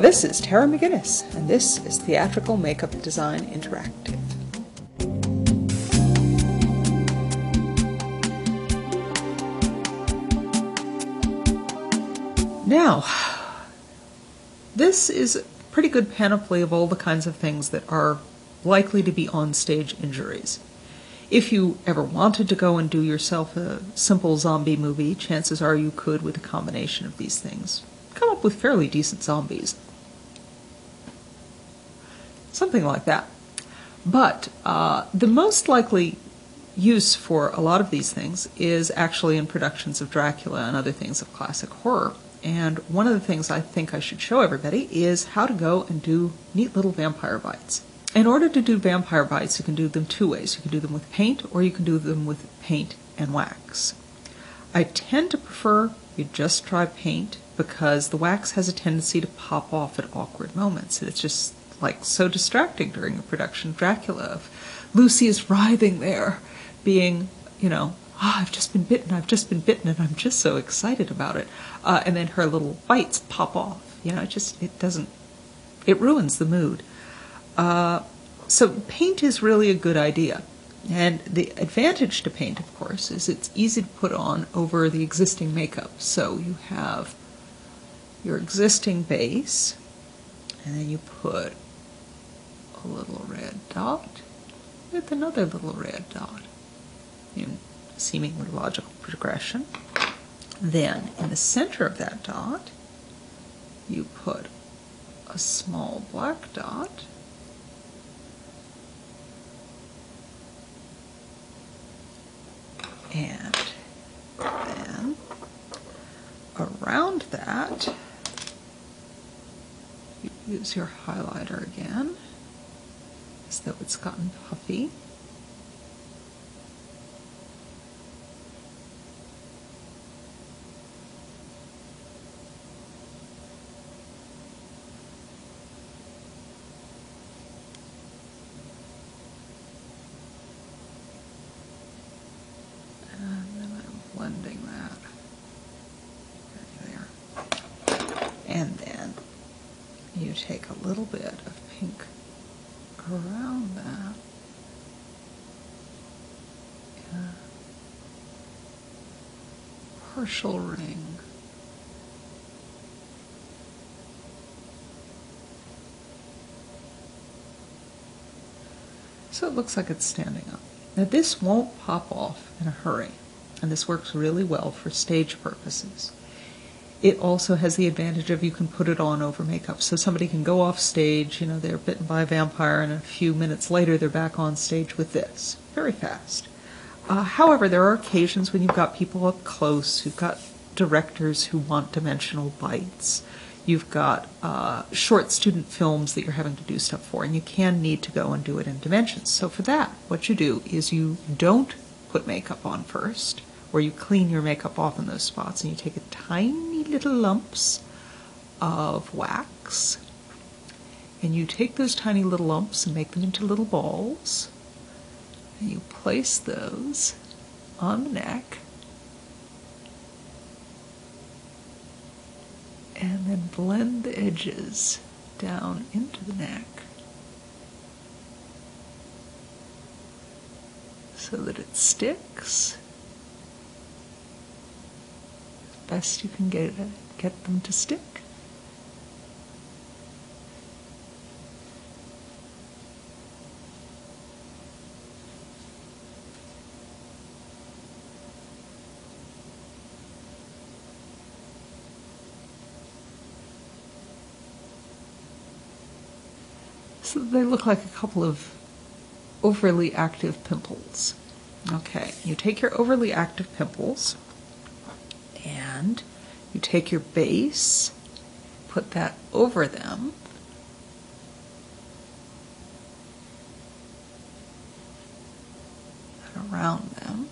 This is Tara McGinnis, and this is Theatrical Makeup Design Interactive. Now, this is a pretty good panoply of all the kinds of things that are likely to be on-stage injuries. If you ever wanted to go and do yourself a simple zombie movie, chances are you could, with a combination of these things, come up with fairly decent zombies. Something like that. But the most likely use for a lot of these things is actually in productions of Dracula and other things of classic horror. And one of the things I think I should show everybody is how to go and do neat little vampire bites. In order to do vampire bites, you can do them two ways. You can do them with paint, or you can do them with paint and wax. I tend to prefer you just try paint because the wax has a tendency to pop off at awkward moments. It's just like so distracting during a production of Dracula. Of Lucy is writhing there, being, I've just been bitten, and I'm just so excited about it. And then her little bites pop off. It ruins the mood. So paint is really a good idea. And the advantage to paint, of course, is it's easy to put on over the existing makeup. So you have your existing base, and then you put a little red dot with another little red dot in seemingly logical progression. Then in the center of that dot, you put a small black dot, and then around that, you use your highlighter again, as though it's gotten puffy. Blending that right there. And then you take a little bit of pink around that. Partial ring. So it looks like it's standing up. Now this won't pop off in a hurry. And this works really well for stage purposes. It also has the advantage of you can put it on over makeup. So somebody can go off stage, they're bitten by a vampire, and a few minutes later they're back on stage with this. Very fast. However, there are occasions when you've got people up close, you've got directors who want dimensional bites, you've got short student films that you're having to do stuff for, and you can need to go and do it in dimensions. So for that, what you do is you don't put makeup on first, where you clean your makeup off in those spots, and you take a tiny little lumps of wax, and you take those tiny little lumps and make them into little balls, and you place those on the neck, and then blend the edges down into the neck so that it sticks best you can get them to stick. So they look like a couple of overly active pimples. Okay, you take your overly active pimples, and you take your base, put that over them, and around them.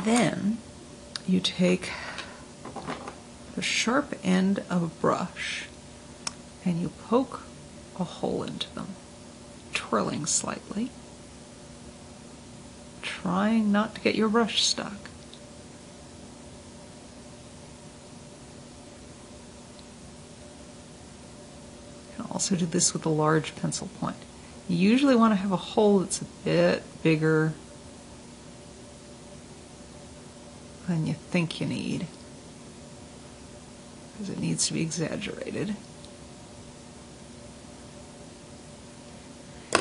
Then you take the sharp end of a brush and you poke a hole into them, twirling slightly, trying not to get your brush stuck. You can also do this with a large pencil point. You usually want to have a hole that's a bit bigger than you think you need, because it needs to be exaggerated.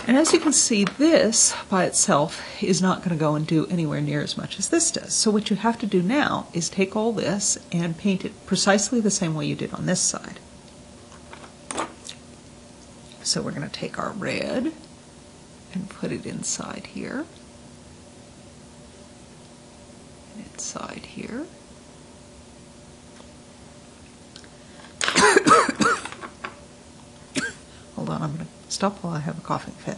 And as you can see, this by itself is not going to go and do anywhere near as much as this does. So what you have to do now is take all this and paint it precisely the same way you did on this side. So we're going to take our red and put it inside here, and inside here. Hold on, I'm going to stop while I have a coughing fit.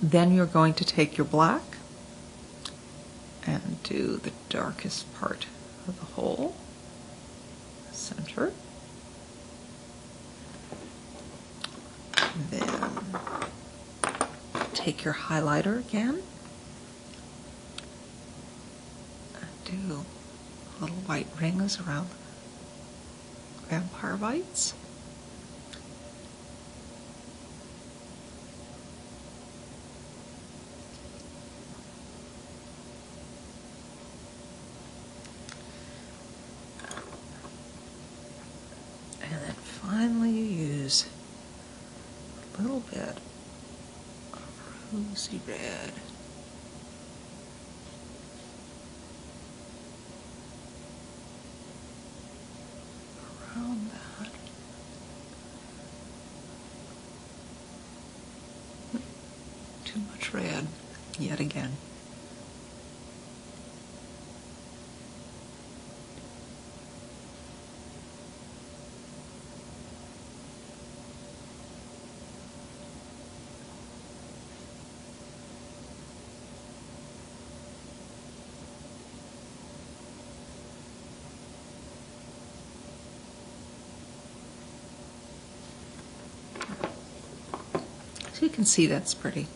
Then you're going to take your black and do the darkest part of the hole, center. Then take your highlighter again and do little white rings around vampire bites. Finally, you use a little bit of rosy red around that. Too much red, yet again. So you can see that's pretty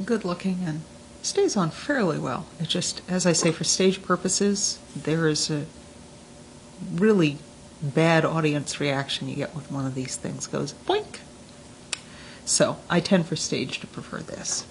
good looking and stays on fairly well. It just, as I say, for stage purposes, there is a really bad audience reaction you get with one of these things goes boink. So I tend for stage to prefer this.